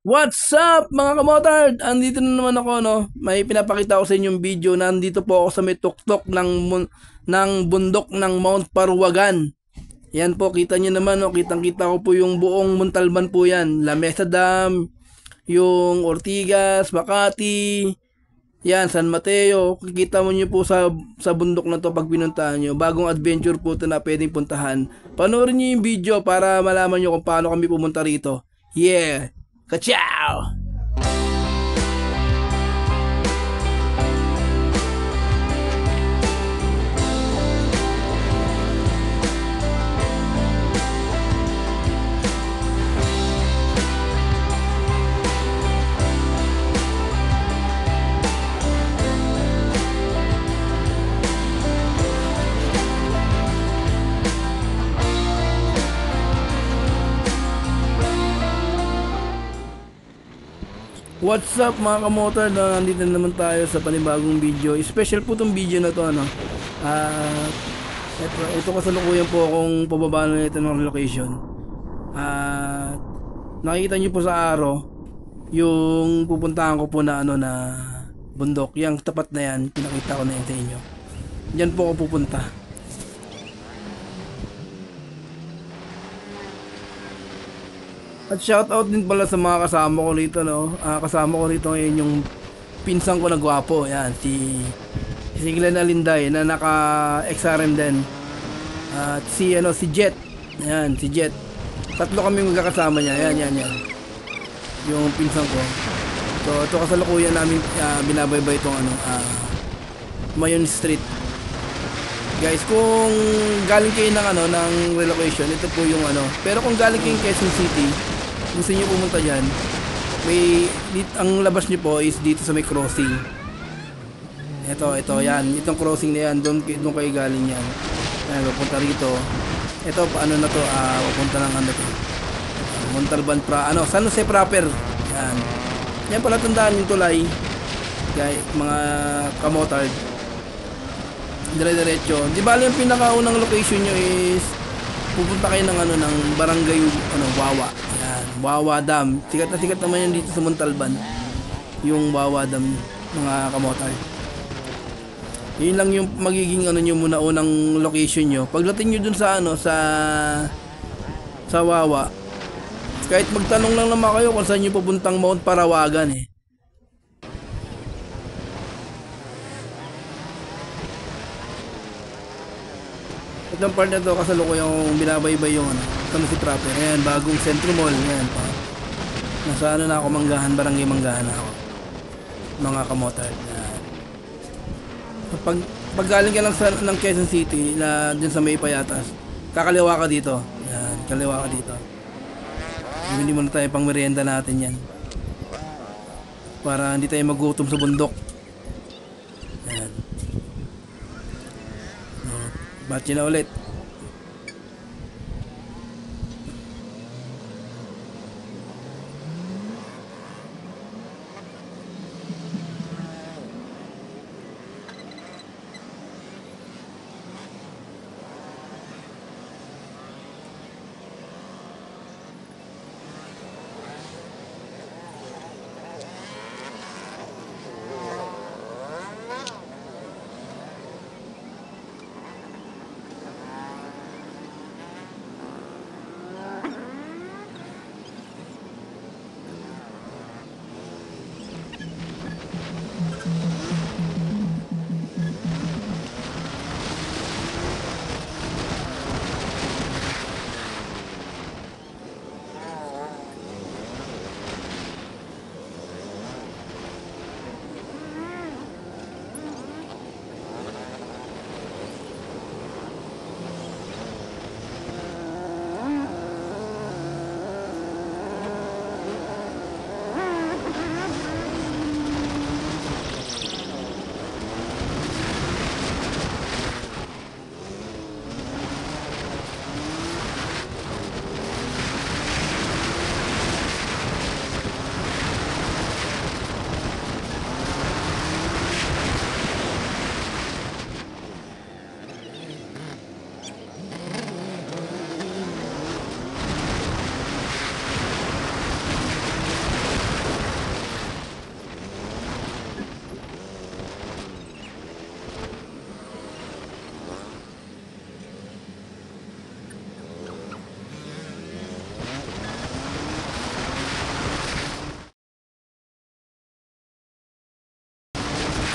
What's up mga kamotard? Andito na naman ako, no. May pinapakita ko sa inyong video na andito po ako sa may tuktok ng bundok ng Mount Paruwagan. Yan po, kita niyo naman, no. Kitang-kita ko po yung buong Montalban po yan. La Mesa Dam, yung Ortigas, Makati, yan, San Mateo. Kikita mo niyo po sa bundok na to pag pinuntahan niyo. Bagong adventure po ito na pwedeng puntahan. Panoorin niyo yung video para malaman niyo kung paano kami pumunta rito. Yeah! Ka-chow! What's up mga kamotor? Nandito na naman tayo sa panibagong video. Special po itong video na to, ano. Ito kasalukuyan po akong pababa na ito ng location. Nakikita nyo po sa araw yung pupuntahan ko po na ano na bundok. Yung tapat na yan, pinakita ko na yan sa inyo. Diyan po ako pupunta. At shoutout din pala sa mga kasama ko rito, no. Kasama ko rito ngayon yung pinsan ko na gwapo. Yan, si Glenn Alinday na naka-XRM din. At si Jet. Yan, si Jet. Tatlo kami magkakasama niya. Yan. Yung pinsan ko. So, ito kasalukuyan namin binabaybay itong Mayon Street. Guys, kung galing kayo ng relocation, ito po yung ano. Pero kung galing kayo Quezon City, gusto niyo pumunta diyan, ang labas niyo po is dito sa may crossing. Ito, yan. Itong crossing na yan, doon kayo galing yan. Ayan, pupunta rito. Ito, paano na to, pupunta ng ano to. Montalban San Jose proper. Yan. Yan pala, tandaan yung tulay. Guys, mga kamotard. Dire-diretso. Di ba yung pinakaunang location nyo is pupunta kayo ng barangay Wawa. Yan, Wawa Dam. Sikat naman yan dito sa Montalban. Yung Wawa Dam, mga kamotard. Yun lang yung magiging nyo muna unang location nyo. Pagdating nyo dun sa sa Wawa, kahit magtanong lang naman kayo kung saan nyo pupuntang Mount Parawagan eh. Itong part na to kasalukuyan yung binabaybay yung San Jose proper. Ayan, bagong Centro Mall. Ayan pa. Nasa na ako, Manggahan, Barangay Manggahan na ako. Mga kamotard. Ayan. Pag galing ka lang ng Quezon City na dyan sa may Payatas, kakaliwa ka dito. Ayan, kaliwa ka dito. Hindi muna tayo pang merienda natin yan. Para hindi tayo magutom sa bundok. Ayan. Batch na ulit.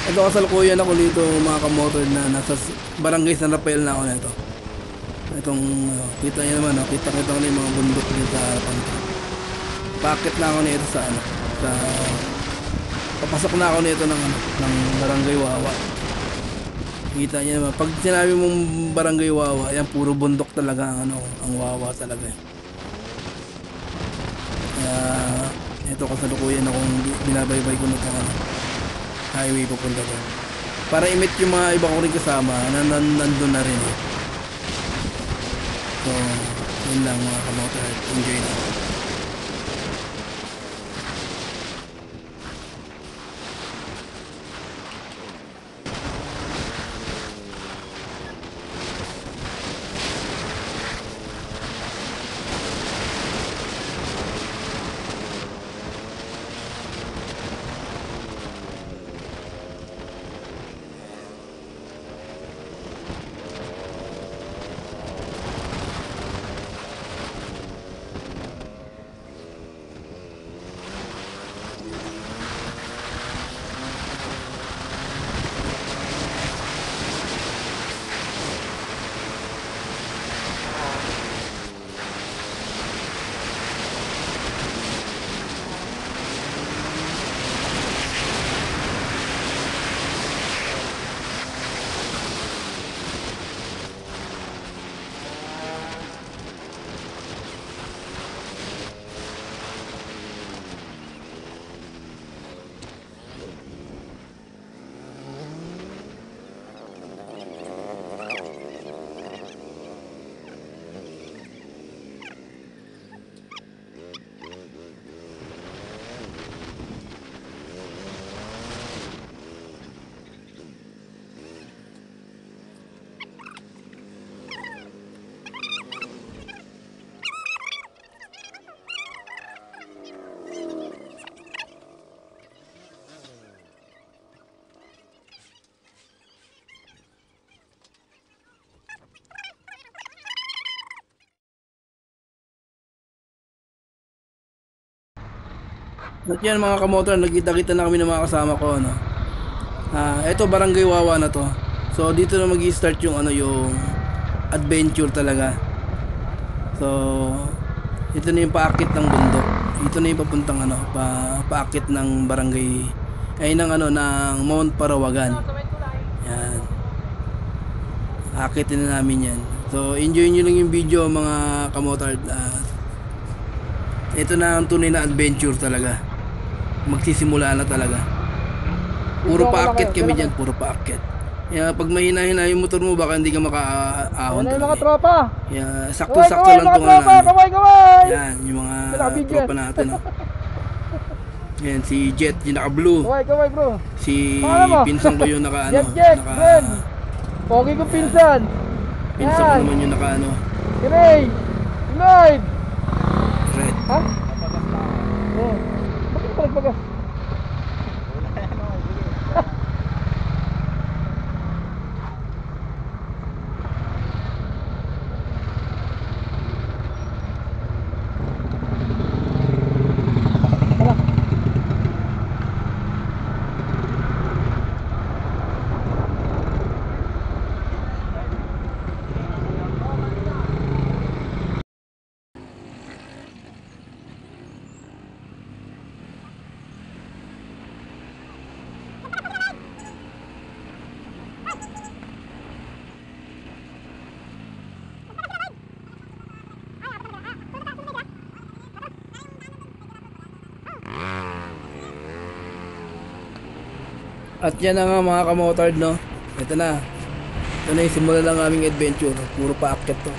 Ito kasalukuyan ako dito mga kamotor na nasa barangay San Rafael na ako na ito. Itong kita niyo naman, kita ko na yung mga bundok dito sa harapan ko. Paakit na ako nito sa sa papasok na ako nito ng barangay Wawa. Kita niyo naman, pag sinabi mong barangay Wawa, yan puro bundok talaga ang Wawa talaga. Kaya ito kasalukuyan akong binabaybay ko na highway papunta doon. Para i-meet yung mga iba ko rin kasama na nandun na rin. So, yun lang mga kamotor. Enjoy na. At yan mga kamotor, nagkita-kita na kami ng mga kasama ko ito barangay Wawa na to. So dito na magi-start yung yung adventure talaga. So ito na yung paakit ng bundok. Ito na yung papuntang paakit ng barangay ay ng Mount Parawagan. Yan. Akitin na namin yan. So enjoy nyo lang yung video mga kamotor. Ito na ang tunay na adventure talaga. Magsisimula na talaga. Puro paakit kami dyan, puro paakit. Kaya pag mahina-hina yung motor mo, baka hindi ka makaahon. Ano yung mga tropa? Kaya sakto-sakto lang itong Kaway! Yan, yung mga tropa natin. Yan, si Jet, yung naka-blue. Kaway bro. Si pinsan ko yung naka Jet, friend. Pogi ko pinsan. Pinsan ko naman yung naka Ray! Lloyd! red. Ha? Oo. Bakit pa nagpagas? At yan na nga mga kamotard, no? Ito na. Ito na yung simula lang aming adventure. Puro paakyat to.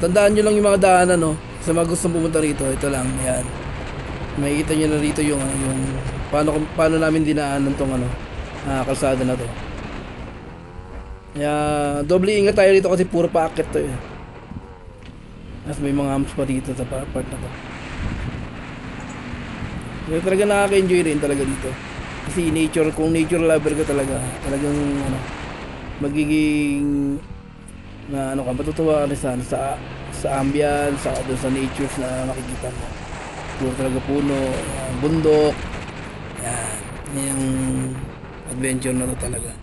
Tandaan nyo lang yung mga daanan, no? Sa mga gustong pumunta rito, ito lang. Ayan. Makikita nyo na rito yung paano namin dinaanan tong kalsada na to. Kaya doble ingat tayo dito kasi puro paakyat to eh. Mas may mga humps pa dito sa part na to. Kaya talaga nakaka-enjoy rin talaga dito. Kasi kung nature lover ka talaga, talagang magiging matutuwa ka rin sa ambience, doon sa natures na makikita mo. Puro talaga puno, bundok. Yan. yung adventure na to talaga.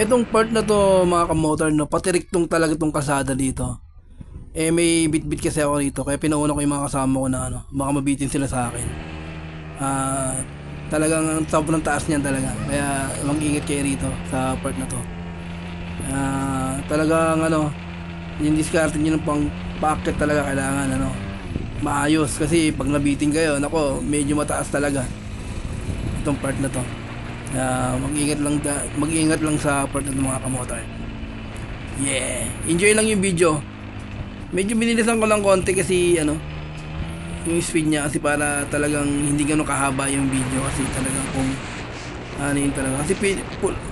Etong part na to mga kamotor, no, patiriktong talaga tong kasada dito. Eh may bit-bit kasi ako dito, kaya pinauna ko yung mga kasama ko na ano, baka mabitin sila sa akin. Talagang ang sobrang taas niyan talaga, kaya mag-ingat kayo rito sa part na to. Talagang ano, yung discard nyo ng pang paakyat talaga kailangan ano, maayos, kasi pag nabitin kayo, nako, medyo mataas talaga itong part na to. Mag-ingat lang sa part ng mga kamotor. Yeah, enjoy lang yung video. Medyo binilisan ko lang konti kasi ano, yung speed niya, kasi para talagang hindi gano'ng kahaba yung video, kasi talagang kung ano yun talaga, kasi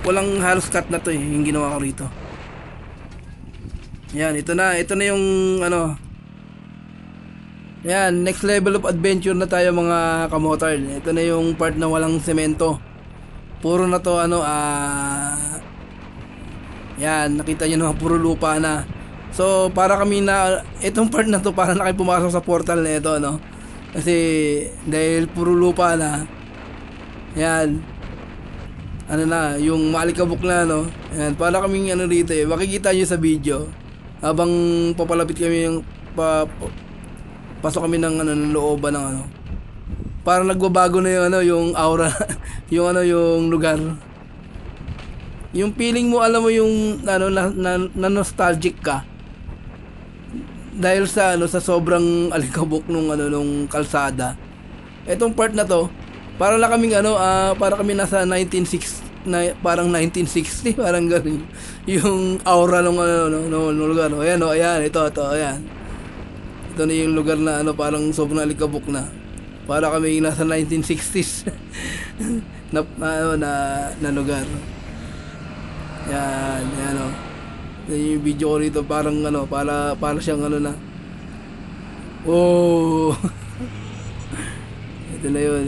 walang halos cut na to eh, yung ginawa ko rito. Yan, ito na yung ano. Yan, next level of adventure na tayo mga kamotor. Ito na yung part na walang semento. Puro na to ano, yan, nakita nyo naman, puro lupa na. So para kami na, itong part na to para na kayo pumasok sa portal na ito, no? Kasi dahil puro lupa na, yan, ano na, yung maalikabok na, no? Yan, para kaming ano dito eh, makikita nyo sa video habang papalapit kami yung pasok kami ng ano, ng looban ng ano, para nagbabago na yung ano, yung aura yung ano, yung lugar, yung feeling mo, alam mo yung ano, na nostalgic ka dahil sa ano, sa sobrang alikabok nung ano, nung kalsada. Etong part na to para lang kaming ano, para kami nasa 1960 na, parang 1960 parang gano'n yung aura nung ano, no lugar. Ayan, ayan, ito ayan, ito na yung lugar na ano, parang sobrang alikabok na, para kami nasa 1960s na lugar. Yan, yan o. Yung video ko rito parang ano, para siyang ano na. Oh. Ito na yung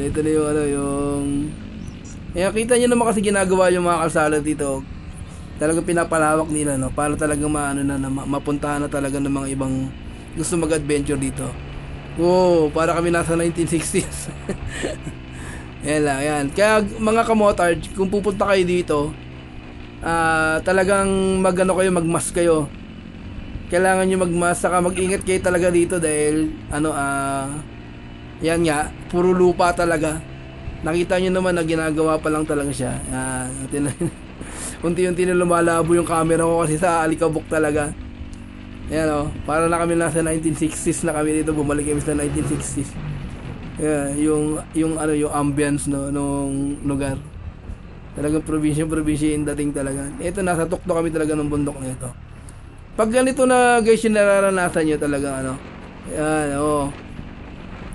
ano, yung kita nyo naman kasi ginagawa yung mga kalsada dito. Talagang pinapalawak nila, no, para talagang maano na, mapuntahan na talaga ng mga ibang gusto mag-adventure dito. Oh, para kami nasa 1960s. Yan lang, yan. Kaya mga kamotard, kung pupunta kayo dito, talagang magmas kayo. Kailangan nyo magmas, saka mag-ingat kayo talaga dito dahil ano, yan nga, puro lupa talaga. Nakita nyo naman na ginagawa pa lang talaga siya. Unti-unti na lumalabo yung camera ko kasi sa alikabok talaga. Ayan o, para na kami nasa 1960s na kami dito, bumalik kami sa 1960s. Yeah, yung ano, yung ambience no nung lugar. Talagang probinsya yung dating talaga. Ito nasa tuktok kami talaga ng bundok na ito. Pag ganito na guys yung nararanasan nyo talaga ano. Ayan, oo.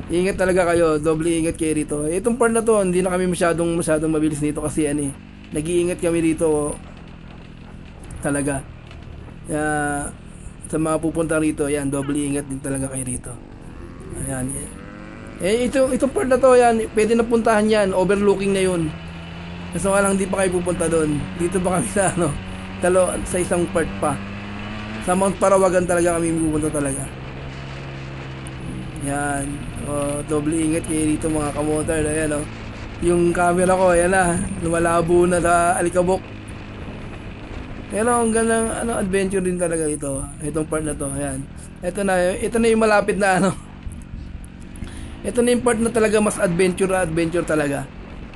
Ingat talaga kayo, doble ingat kayo rito. Itong part na to, hindi na kami masyadong mabilis nito kasi ano eh. Nag-iingat kami rito talaga. Kaya sa mga pupunta rito, yan, doble ingat din talaga kayo rito. Ayan. Itong part na to, yan, pwede na puntahan yan, overlooking na yun. Kaso nga lang, di pa kayo pupunta doon. Dito pa kami sa ano, sa isang part pa. Sa Mount Parawagan talaga kami pupunta talaga. Yan. Doble ingat kayo rito mga kamotor. Ayan o. Yung camera ko, ayan na. Lumalabo na sa alikabok. Ayan o, ang gandang adventure din talaga ito. Itong part na to. Ayan. Ito na yung malapit na ano. Ito na yung part na talaga mas adventure talaga.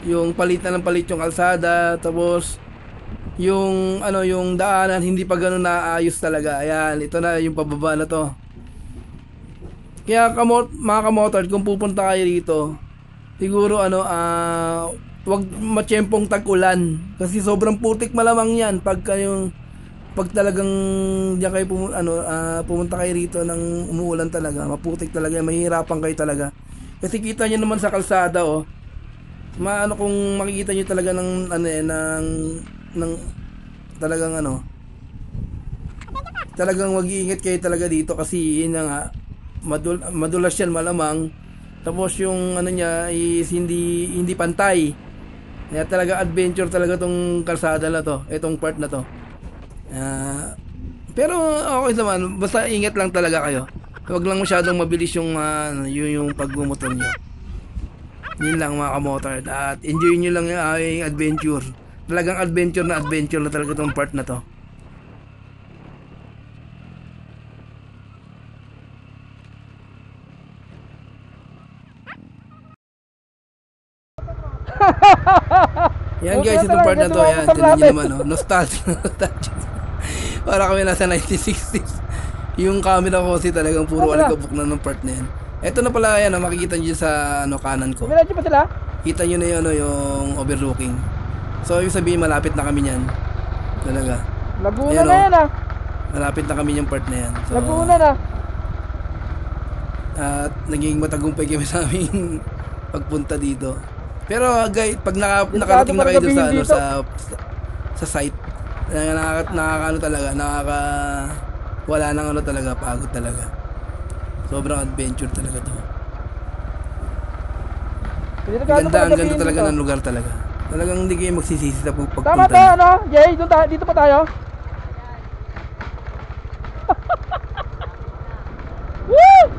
Yung palit na ng palit yung kalsada, tapos yung yung daanan hindi pa ganoon naayos talaga. Ayan, ito na yung pababa na to. Kaya mga kamotor, kung pupunta kayo rito, siguro wag matiyempong tag-ulan kasi sobrang putik malamang 'yan pag talagang diyan kayo pumunta kayo rito ng umuulan talaga, maputik talaga, mahihirapan kayo talaga. Kasi kita niyo naman sa kalsada kung makikita niyo talaga ng talagang talagang mag-iingat kayo talaga dito kasi yun na nga madulas yan malamang, tapos yung niya is hindi pantay, kaya talaga adventure talaga tong kalsada na to, itong part na to. Pero okay naman, basta ingat lang talaga kayo, huwag lang masyadong mabilis yung pagmumotor nyo. Yun lang mga kamotor, at enjoy nyo lang yung aking adventure. Talagang adventure na talaga itong part na to. Yan guys, itong part na to, yan, tinan nyo naman nostalgia. Para kami nasa 1960s. Yung camera ko kasi talagang puro alikabok na ng part na yan. Ito na pala yan, makikita nyo sa kanan ko. Diretso pa sila? Kita nyo na yun, yung overlooking. So, yung sabihin, malapit na kami yan. Talaga. Laguna Ayan, na yan malapit na kami yung part na yan. So, Laguna na. At naging matagumpay kami sa aming pagpunta dito. Pero guys, pag nakarating na kayo doon sa site, wala nang talaga, pagod talaga. Sobrang adventure talaga to. Ang ganda talaga ng lugar talaga. Talagang hindi kayo magsisisi sa pagpunta. Tama to, Jay, dito pa tayo. Woo!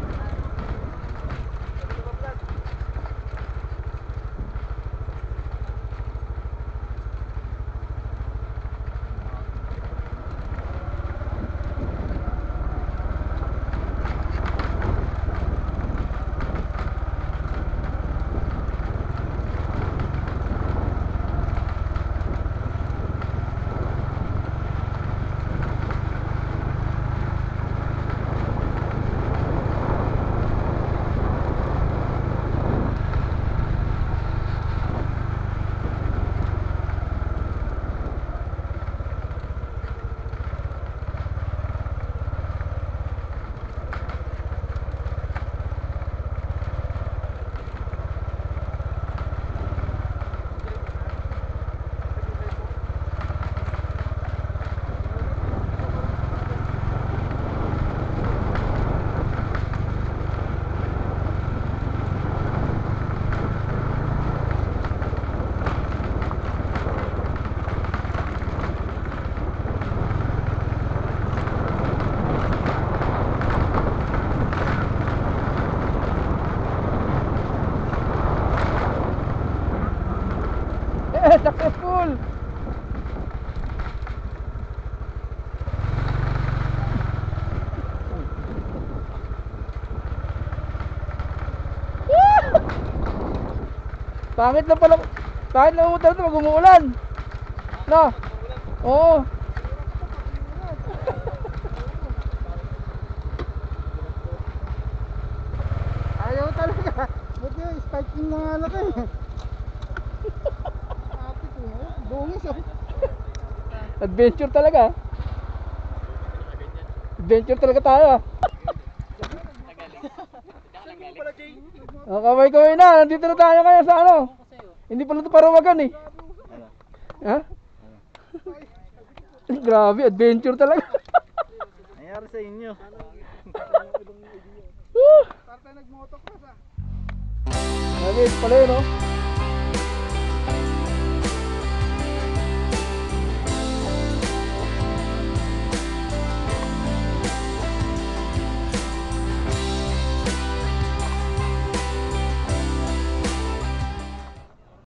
Successful. Pangit lang pala. Pangit lang umulan ito pag umuulan. No? Oo. Yung mga laki. Ate ko, bungis ah. Adventure talaga. Adventure talaga tayo. Kamay-kamay na. Nandito na tayo ngayon sa ano. Hindi pala ito Parawagan eh. Ha? Grabe, adventure talaga. Nangyari sa inyo. Woo! Tarta nag-motocross ah. Grabe, ito pala yun oh.